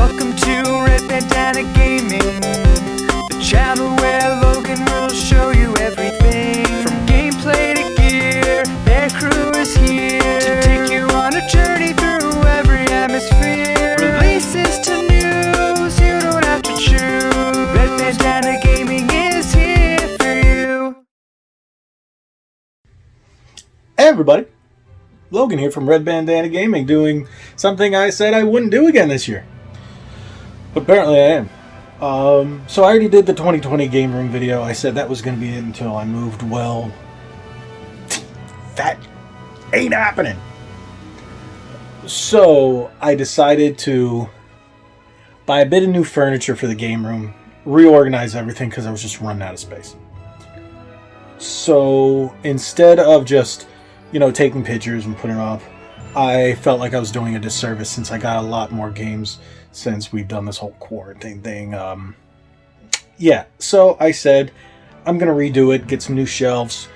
Welcome to Red Bandana Gaming, the channel where Logan will show you everything from gameplay to gear. Their crew is here to take you on a journey through every atmosphere. Releases to news, you don't have to choose. Red Bandana Gaming is here for you. Hey everybody, Logan here from Red Bandana Gaming, doing something I said I wouldn't do again this year. But apparently I am. So I already did the 2020 game room video. I said that was going to be it until I moved. Well, that ain't happening. So I decided to buy a bit of new furniture for the game room, reorganize everything because I was just running out of space. So instead of just, taking pictures and putting it up, I felt like I was doing a disservice since I got a lot more games since we've done this whole quarantine thing. So I said I'm going to redo it, get some new shelves,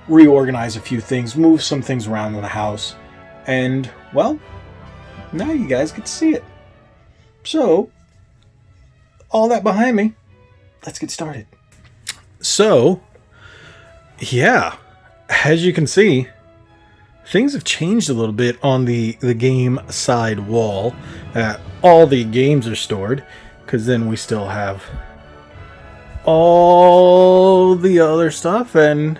reorganize a few things, move some things around in the house, and, well, now you guys get to see it. So, all that behind me, let's get started. So, yeah, as you can see, things have changed a little bit on the game side wall. All the games are stored, because then we still have all the other stuff, and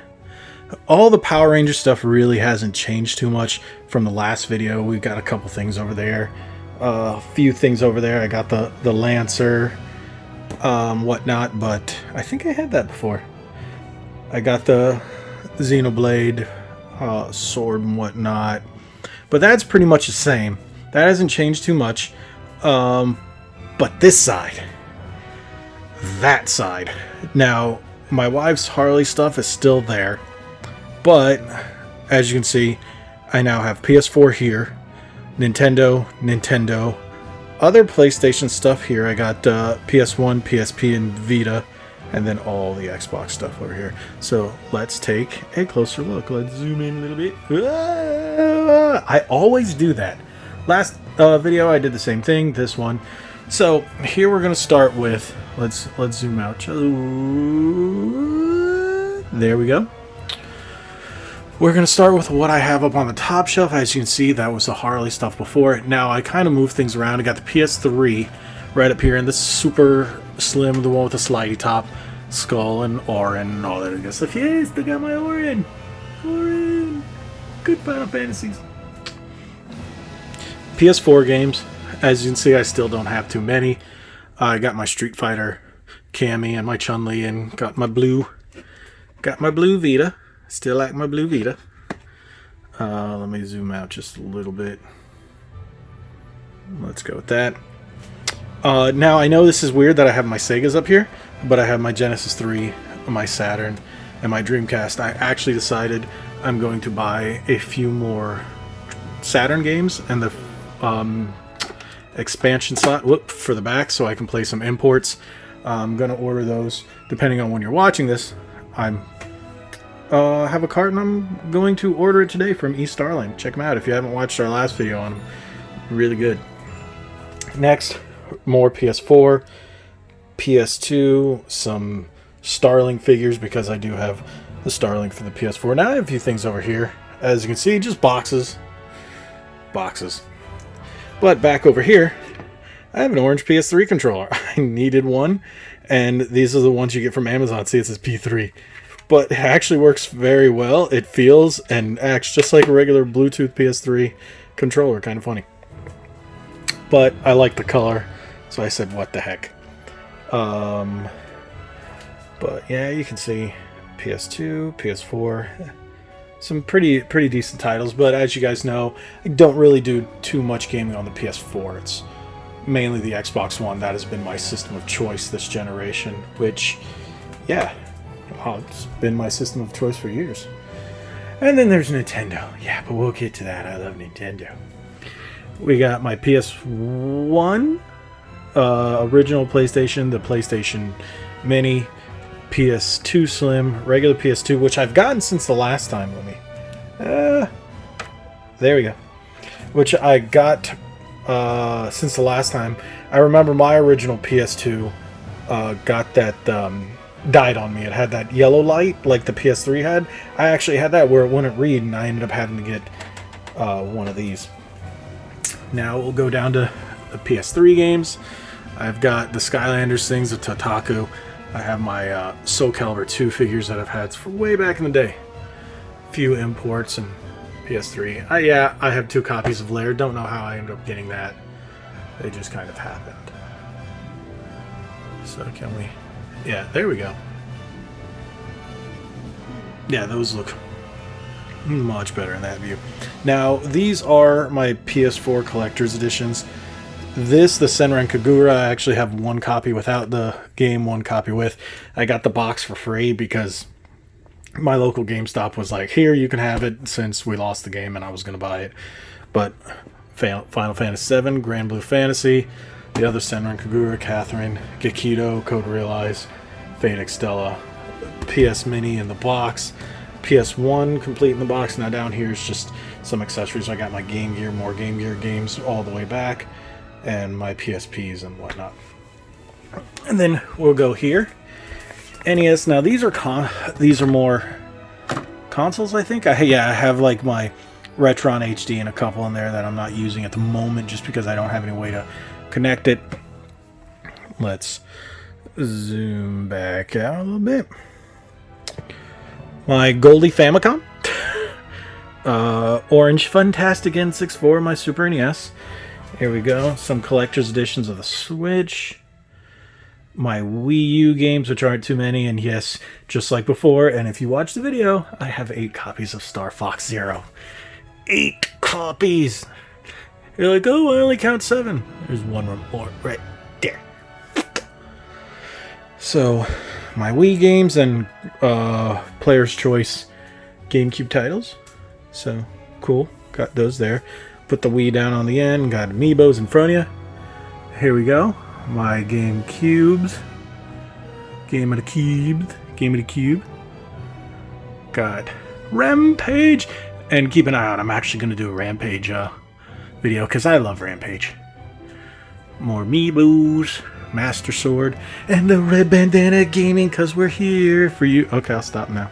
all the Power Ranger stuff really hasn't changed too much from the last video. We've got a couple things over there, a few things over there. I got the Lancer, whatnot, but I think I had that before. I got the Xenoblade sword and whatnot, but that's pretty much the same. That hasn't changed too much. But this side, that side. Now, my wife's Harley stuff is still there, but as you can see, I now have PS4 here, Nintendo, other PlayStation stuff here. I got PS1, PSP, and Vita, and then all the Xbox stuff over here. So let's take a closer look. Let's zoom in a little bit. I always do that. Last video I did the same thing. This one. So here we're gonna start with. Let's zoom out. There we go. We're gonna start with what I have up on the top shelf. As you can see, that was the Harley stuff before. Now I kind of moved things around. I got the PS3 right up here, and this super slim, the one with the slidey top, skull and Orin and all that good stuff. Yes, they got my Orin. Good Final Fantasies. PS4 games. As you can see, I still don't have too many. I got my Street Fighter Cammy and my Chun-Li, and got my blue Vita. Still like my blue Vita. Let me zoom out just a little bit. Let's go with that. Now, I know this is weird that I have my Segas up here, but I have my Genesis 3, my Saturn, and my Dreamcast. I actually decided I'm going to buy a few more Saturn games and the expansion slot for the back so I can play some imports. I'm going to order those depending on when you're watching this. I have a cart and I'm going to order it today from East Starline. Check them out if you haven't watched our last video on them. Really good. Next, more PS4, PS2, some Starlink figures because I do have the Starlink for the PS4. Now I have a few things over here. As you can see, just boxes. But back over here, I have an orange PS3 controller. I needed one, and these are the ones you get from Amazon. See, it says P3. But it actually works very well. It feels and acts just like a regular Bluetooth PS3 controller. Kind of funny. But I like the color, so I said, what the heck. But yeah, you can see PS2, PS4, some pretty decent titles. But as you guys know, I don't really do too much gaming on the PS4. It's mainly the Xbox One. That has been my system of choice this generation, which, yeah, it's been my system of choice for years. And then there's Nintendo. Yeah, but we'll get to that. I love Nintendo. We got my PS1, original PlayStation, the PlayStation Mini, PS2 Slim, regular PS2, which I've gotten since the last time. There we go. Which I got since the last time. I remember my original PS2 got that died on me. It had that yellow light like the PS3 had. I actually had that where it wouldn't read, and I ended up having to get one of these. Now we'll go down to the PS3 games. I've got the Skylanders things, the Totaku. I have my Soul Calibur 2 figures that I've had for way back in the day. A few imports and PS3. I have 2 copies of Lair. Don't know how I ended up getting that. They just kind of happened. So can we... Yeah, there we go. Yeah, those look much better in that view. Now, these are my PS4 collector's editions. This, the Senran Kagura, I actually have 1 copy without the game, 1 copy with. I got the box for free because my local GameStop was like, here, you can have it, since we lost the game and I was going to buy it. But Final Fantasy VII, Grand Blue Fantasy, the other Senran Kagura, Catherine, Gekido, Code Realize, Fate Extella, PS Mini in the box, PS1 complete in the box. Now down here is just some accessories. I got my Game Gear, more Game Gear games all the way back, and my PSPs and whatnot. And then we'll go here. NES. Now these are more consoles, I think. I have like my Retron HD and a couple in there that I'm not using at the moment just because I don't have any way to connect it. Let's zoom back out a little bit. My Goldie Famicom. Orange Funtastic N64, my Super NES. Here we go. Some collector's editions of the Switch. My Wii U games, which aren't too many, and yes, just like before, and if you watch the video, I have 8 copies of Star Fox Zero. 8 copies! You're like, oh, I only count 7. There's one more right there. So, my Wii games and Player's Choice GameCube titles. So, cool. Got those there. Put the Wii down on the end. Got Amiibos in front of you. Here we go. My Game Cubes. Game of the Cube. Got Rampage. And keep an eye out. I'm actually going to do a Rampage video because I love Rampage. More Amiibos. Master Sword. And the Red Bandana Gaming because we're here for you. Okay, I'll stop now.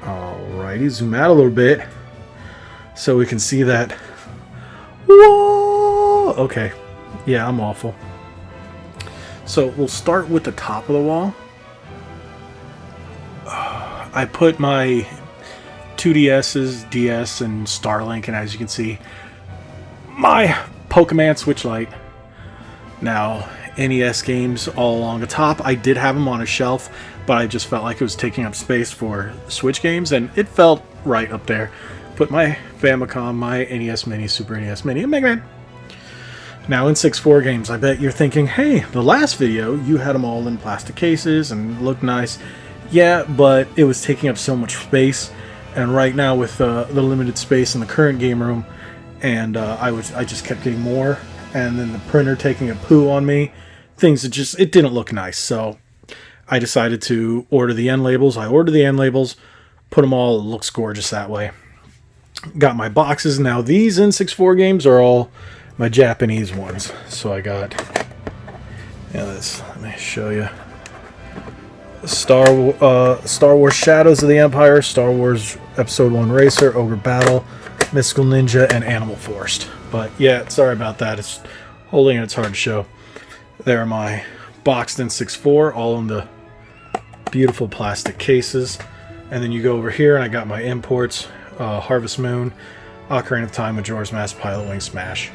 Alrighty. Zoom out a little bit so we can see that. Whoa! Okay. Yeah, I'm awful. So we'll start with the top of the wall. I put my 2DS's, DS, and Starlink, and as you can see, my Pokemon Switch Lite. Now, NES games all along the top. I did have them on a shelf, but I just felt like it was taking up space for Switch games, and it felt right up there. Put my Famicom, my NES Mini, Super NES Mini, and Mega Man. Now, in 6.4 games, I bet you're thinking, hey, the last video, you had them all in plastic cases and looked nice. Yeah, but it was taking up so much space, and right now with the limited space in the current game room, and I just kept getting more, and then the printer taking a poo on me, it didn't look nice, so I decided to order the end labels. I ordered the end labels, put them all, it looks gorgeous that way. Got my boxes. Now, these N64 games are all my Japanese ones. So I got, let me show you. Star Wars Shadows of the Empire, Star Wars Episode 1 Racer, Ogre Battle, Mystical Ninja, and Animal Forest. But yeah, sorry about that. It's holding and it's hard to show. There are my boxed N64, all in the beautiful plastic cases. And then you go over here and I got my imports, Harvest Moon, Ocarina of Time, Majora's Mask, Pilot Wing, Smash.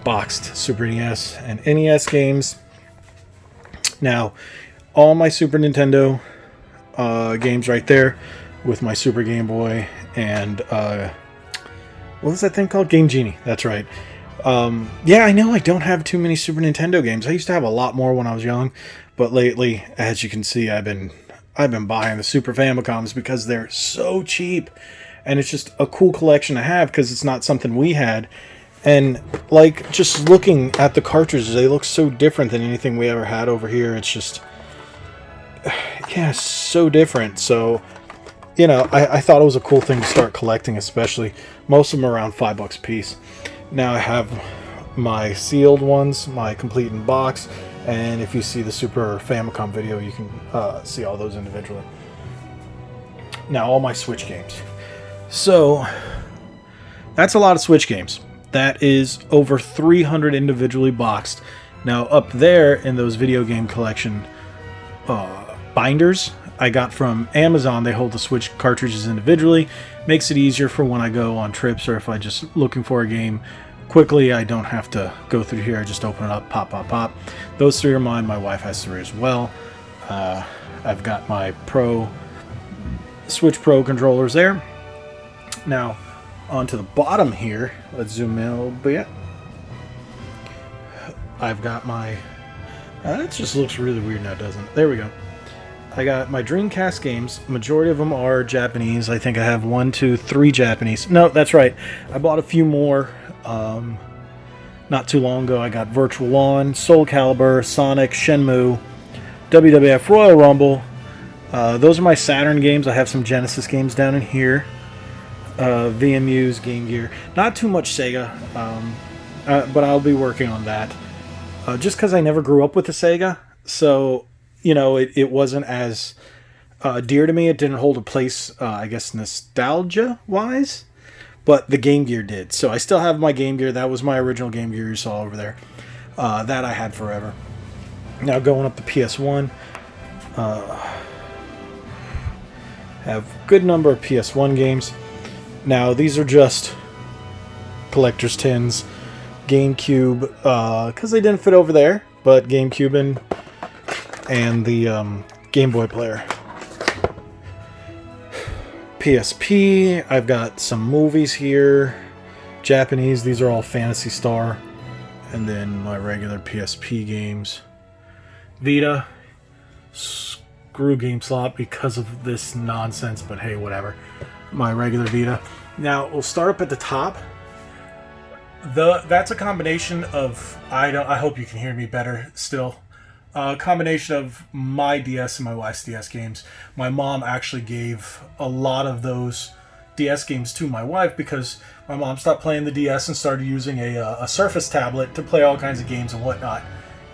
Boxed Super NES and NES games. Now, all my Super Nintendo games right there with my Super Game Boy and what was that thing called? Game Genie. That's right. Yeah, I know I don't have too many Super Nintendo games. I used to have a lot more when I was young, but lately, as you can see, I've been buying the Super Famicoms because they're so cheap, and it's just a cool collection to have because it's not something we had. And like just looking at the cartridges, they look so different than anything we ever had over here. It's just, yeah, so different. So, I thought it was a cool thing to start collecting, especially most of them are around $5 a piece. Now I have my sealed ones, my complete in box, and if you see the Super Famicom video, you can see all those individually. Now all my Switch games. So that's a lot of Switch games. That is over 300 individually boxed. Now up there in those video game collection binders I got from Amazon, they hold the Switch cartridges individually. Makes it easier for when I go on trips or if I just looking for a game quickly. I don't have to go through here. I just open it up, pop, pop, pop. Those 3 are mine. My wife has 3 as well. I've got my Switch Pro controllers there. Now onto the bottom here, let's zoom in a little bit. I've got my it just looks really weird now, doesn't it? There we go. I got my Dreamcast games. Majority of them are Japanese. I think I have 1, 2, 3 Japanese. No, that's right. I bought a few more not too long ago. I got Virtual Lawn, Soul Calibur, Sonic, Shenmue, WWF Royal Rumble. Those are my Saturn games. I have some Genesis games down in here. VMU's, Game Gear. Not too much Sega, but I'll be working on that. Just because I never grew up with the Sega, so it wasn't as dear to me. It didn't hold a place, I guess, nostalgia-wise, but the Game Gear did. So I still have my Game Gear. That was my original Game Gear you saw over there. That I had forever. Now going up to PS1, have a good number of PS1 games. Now these are just collector's tins. GameCube, because they didn't fit over there, but GameCube and the Game Boy player. PSP, I've got some movies here. Japanese, these are all Phantasy Star. And then my regular PSP games. Vita, screw GameSlop because of this nonsense, but hey, whatever. My regular Vita. Now, we'll start up at the top. That's a combination of, I hope you can hear me better still. A combination of my DS and my wife's DS games. My mom actually gave a lot of those DS games to my wife because my mom stopped playing the DS and started using a Surface tablet to play all kinds of games and whatnot.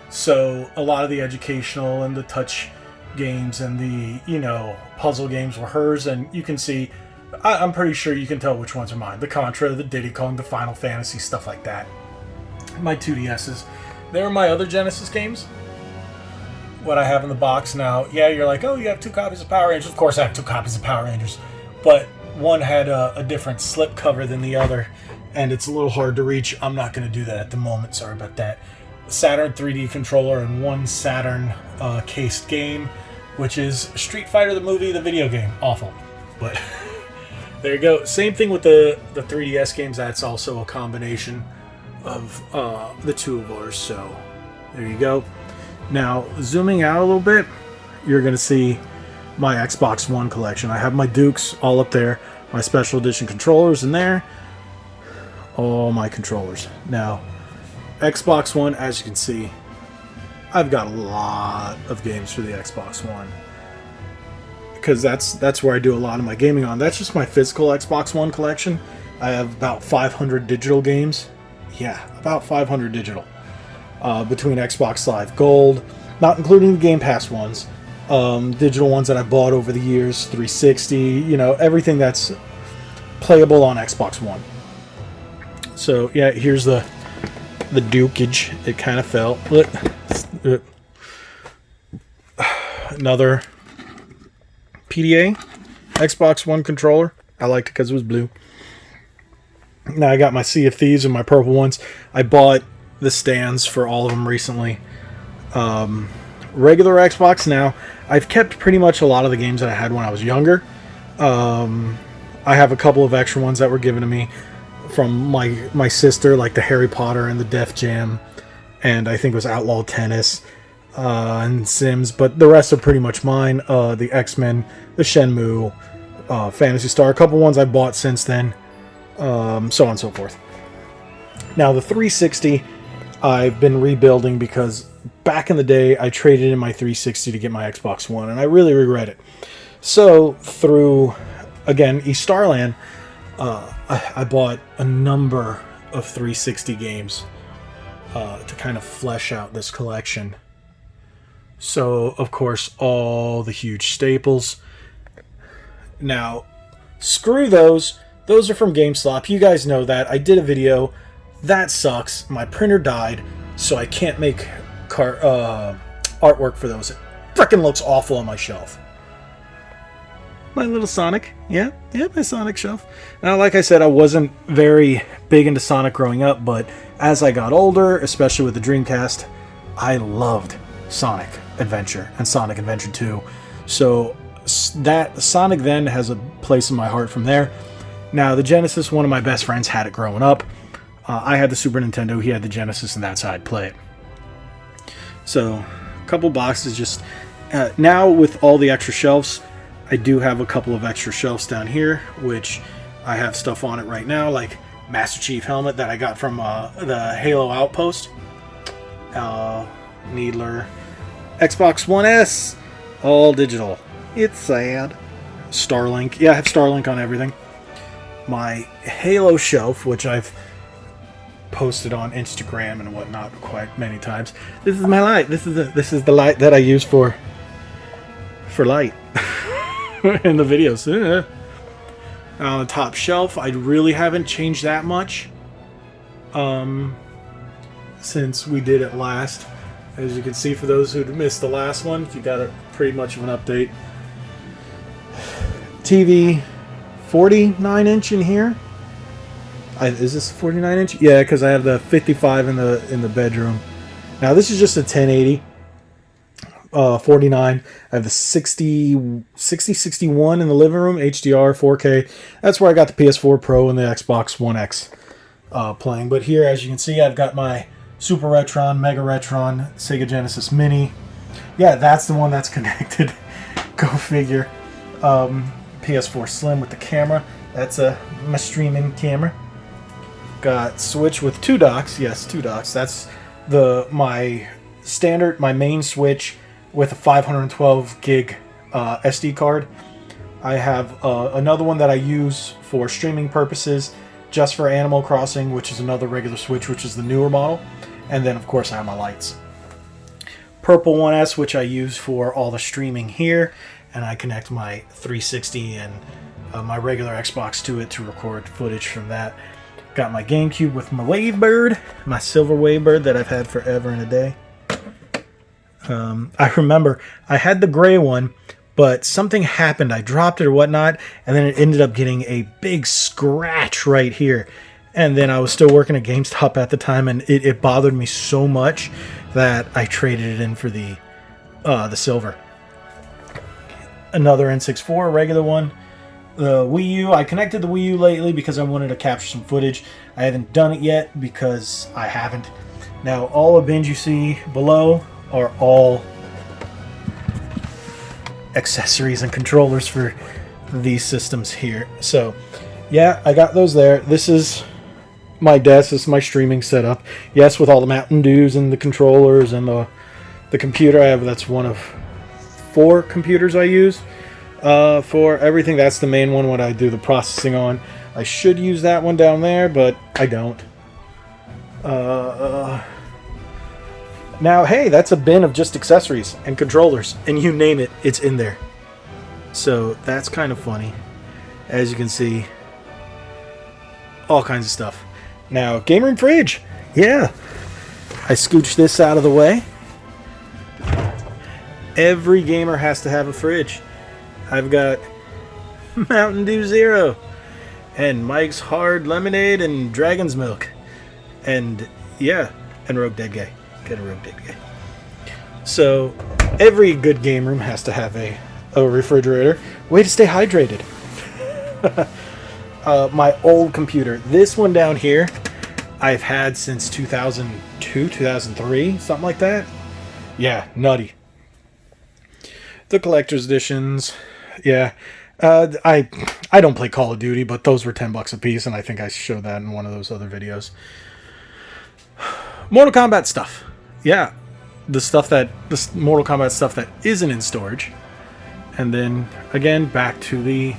So a lot of the educational and the touch games and the, puzzle games were hers, and you can see, I'm pretty sure you can tell which ones are mine. The Contra, the Diddy Kong, the Final Fantasy, stuff like that. My 2DSs. They were my other Genesis games. What I have in the box now. Yeah, you're like, oh, you have 2 copies of Power Rangers. Of course I have 2 copies of Power Rangers. But one had a different slip cover than the other, and it's a little hard to reach. I'm not going to do that at the moment. Sorry about that. Saturn 3D controller and 1 Saturn cased game, which is Street Fighter the movie, the video game. Awful. But there you go. Same thing with the 3DS games. That's also a combination of the 2 of ours. So there you go. Now, zooming out a little bit, you're going to see my Xbox One collection. I have my Dukes all up there, my Special Edition controllers in there, all my controllers. Now, Xbox One, as you can see, I've got a lot of games for the Xbox One, because that's where I do a lot of my gaming on. That's just my physical Xbox One collection. I have about 500 digital games. Yeah, about 500 digital. Between Xbox Live Gold, not including the Game Pass ones, digital ones that I bought over the years, 360, everything that's playable on Xbox One. So yeah, here's the Dukage. It kind of fell. Another PDA Xbox One controller. I liked it because it was blue. Now I got my Sea of Thieves and my purple ones. I bought the stands for all of them recently. Regular Xbox now. I've kept pretty much a lot of the games that I had when I was younger. I have a couple of extra ones that were given to me from my sister, like the Harry Potter and the Def Jam, and I think it was Outlaw Tennis and Sims, but the rest are pretty much mine. The X-Men, the Shenmue, Phantasy Star, a couple ones I bought since then, so on and so forth. Now the 360 I've been rebuilding because back in the day I traded in my 360 to get my Xbox One, and I really regret it. So through, again, East Starland, I bought a number of 360 games to kind of flesh out this collection. So, of course, all the huge staples. Now, screw those. Those are from GameStop. You guys know that. I did a video. That sucks. My printer died, so I can't make artwork for those. It freaking looks awful on my shelf. My little Sonic. Yeah, my Sonic shelf. Now, like I said, I wasn't very big into Sonic growing up, but as I got older, especially with the Dreamcast, I loved Sonic Adventure and Sonic Adventure 2. So that Sonic then has a place in my heart from there. Now, the Genesis, one of my best friends had it growing up. I had the Super Nintendo, he had the Genesis, and that's how I'd play it. So, a couple boxes just... now, with all the extra shelves, I do have a couple of extra shelves down here, which I have stuff on it right now, like Master Chief helmet that I got from the Halo Outpost. Needler. Xbox One S. All digital. It's sad. Starlink. Yeah, I have Starlink on everything. My Halo shelf, which I've posted on Instagram and whatnot quite many times. This is my light. This is the light that I use for light in the videos. On the top shelf, I really haven't changed that much since we did it last. As you can see, for those who missed the last one, you got a pretty much of an update. TV, 49-inch in here. Is this 49-inch? Yeah, because I have the 55 in the bedroom. Now this is just a 1080, 49. I have the 6061 in the living room, HDR, 4K. That's where I got the PS4 Pro and the Xbox One X playing. But here, as you can see, I've got my Super Retron, Mega Retron, Sega Genesis Mini. Yeah, that's the one that's connected. Go figure. PS4 Slim with the camera. That's my streaming camera. Got Switch with 2 docks. Yes, 2 docks. That's my main Switch with a 512 gig SD card. I have another one that I use for streaming purposes, just for Animal Crossing, which is another regular Switch, which is the newer model. And then, of course, I have my lights. Purple 1S, which I use for all the streaming here, and I connect my 360 and my regular Xbox to it to record footage from that. Got my GameCube with my Wavebird, my silver Wavebird that I've had forever and a day. I remember I had the gray one, but something happened. I dropped it or whatnot, and then it ended up getting a big scratch right here. And then I was still working at GameStop at the time, and it bothered me so much that I traded it in for the silver. Another N64, a regular one. The Wii U, I connected the Wii U lately because I wanted to capture some footage. I haven't done it yet because I haven't. Now, all the bins you see below are all accessories and controllers for these systems here. So, yeah, I got those there. This is my desk. This is my streaming setup. Yes, with all the Mountain Dews and the controllers and the computer I have. That's one of 4 computers I use for everything. That's the main one, what I do the processing on. I should use that one down there, but I don't. Now, hey, that's a bin of just accessories and controllers, and you name it, it's in there. So that's kind of funny. As you can see, all kinds of stuff. Now, game room fridge. Yeah. I scooched this out of the way. Every gamer has to have a fridge. I've got Mountain Dew Zero and Mike's Hard Lemonade and Dragon's Milk. And, yeah, and Rogue Dead Guy. Get a Rogue Dead Guy. So, every good game room has to have a refrigerator. Way to stay hydrated. My old computer. This one down here, I've had since 2002, 2003, something like that. Yeah, nutty. The collector's editions. Yeah. I don't play Call of Duty, but those were $10 a piece, and I think I showed that in one of those other videos. Mortal Kombat stuff. Yeah. The Mortal Kombat stuff that isn't in storage. And then, again, back to the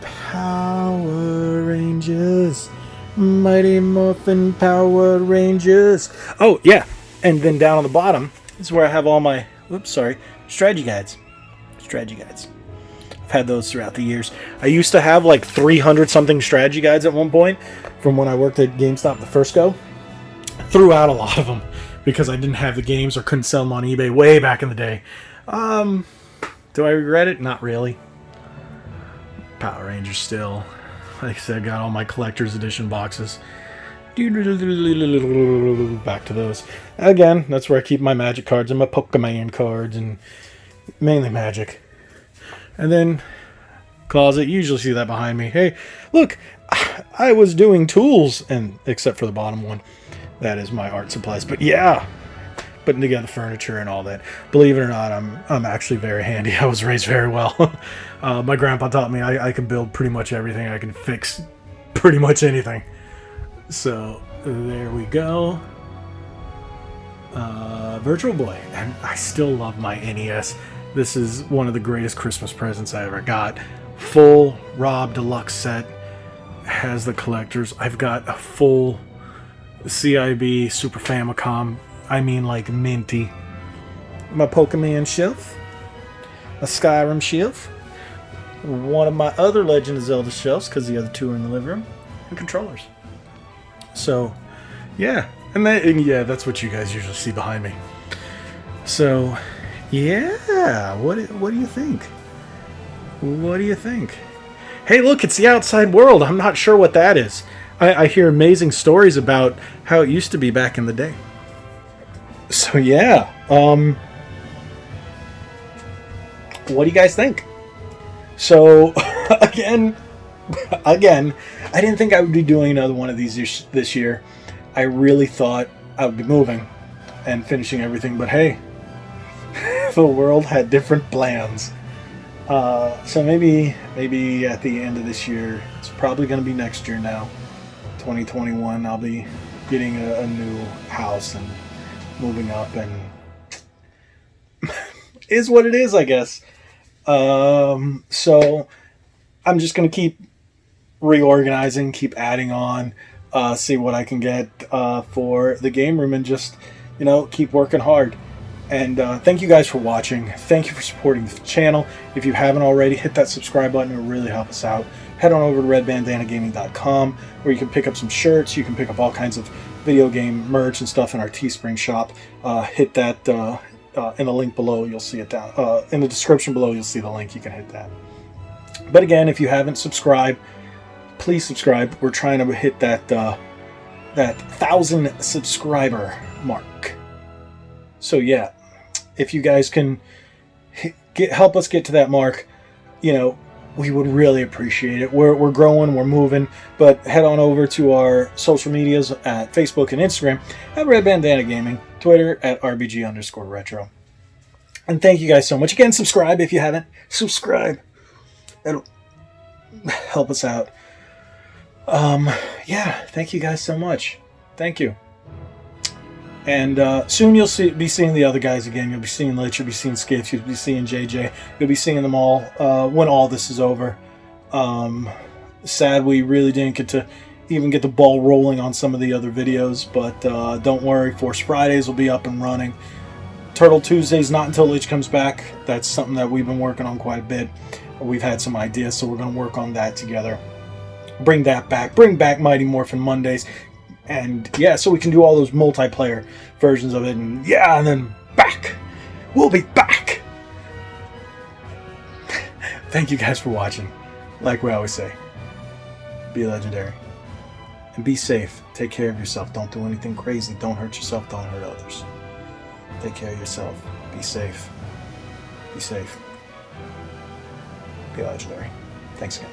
Power Rangers. Mighty Morphin Power Rangers. Oh, yeah. And then down on the bottom is where I have all my, strategy guides. Strategy guides. I've had those throughout the years. I used to have like 300 something strategy guides at one point from when I worked at GameStop the first go. Threw out a lot of them because I didn't have the games or couldn't sell them on eBay way back in the day. Do I regret it? Not really. Power Rangers still. Like I said, got all my collector's edition boxes. Back to those. Again, that's where I keep my Magic cards and my Pokemon cards, and mainly Magic. And then closet, you usually see that behind me. Hey, look, I was doing tools, and except for the bottom one, that is my art supplies. But yeah, putting together furniture and all that. Believe it or not, I'm actually very handy. I was raised very well. My grandpa taught me I can build pretty much everything. I can fix pretty much anything. So there we go. Virtual Boy, and I still love my NES. This is one of the greatest Christmas presents I ever got. Full Rob Deluxe set. Has the collectors. I've got a full CIB Super Famicom. I mean, like minty. My Pokemon shelf. A Skyrim shelf. One of my other Legend of Zelda shelves, because the other two are in the living room. And controllers. So, yeah. And that's what you guys usually see behind me. So, yeah. What do you think? What do you think? Hey, look, it's the outside world. I'm not sure what that is. I hear amazing stories about how it used to be back in the day. So, yeah. What do you guys think? So, again, I didn't think I would be doing another one of these this year. I really thought I would be moving and finishing everything, but hey, the world had different plans. So maybe at the end of this year, it's probably going to be next year now, 2021, I'll be getting a new house and moving up, and is what it is, I guess. So I'm just going to keep reorganizing, keep adding on, see what I can get for the game room, and just, keep working hard. And thank you guys for watching. Thank you for supporting the channel. If you haven't already, hit that subscribe button. It will really help us out. Head on over to redbandanagaming.com, where you can pick up some shirts. You can pick up all kinds of video game merch and stuff in our Teespring shop. Hit that in the link below. You'll see it down in the description below. You'll see the link. You can hit that. But again, if you haven't subscribed, please subscribe. We're trying to hit that 1,000 subscriber mark. So yeah, if you guys can help us get to that mark, we would really appreciate it. We're growing, we're moving, but head on over to our social medias at Facebook and Instagram at Red Bandana Gaming, Twitter at RBG_retro. And thank you guys so much. Again, subscribe if you haven't. Subscribe. It'll help us out. Yeah, thank you guys so much. Thank you. And soon you'll be seeing the other guys again. You'll be seeing Lich, you'll be seeing Skiff, you'll be seeing JJ. You'll be seeing them all when all this is over. Sad we really didn't get to even get the ball rolling on some of the other videos, but don't worry, Force Fridays will be up and running. Turtle Tuesdays, not until Lich comes back. That's something that we've been working on quite a bit. We've had some ideas, so we're going to work on that together. Bring that back. Bring back Mighty Morphin Mondays. And yeah, so we can do all those multiplayer versions of it. And yeah, and then back. We'll be back. Thank you guys for watching. Like we always say, be legendary. And be safe. Take care of yourself. Don't do anything crazy. Don't hurt yourself. Don't hurt others. Take care of yourself. Be safe. Be safe. Be legendary. Thanks again.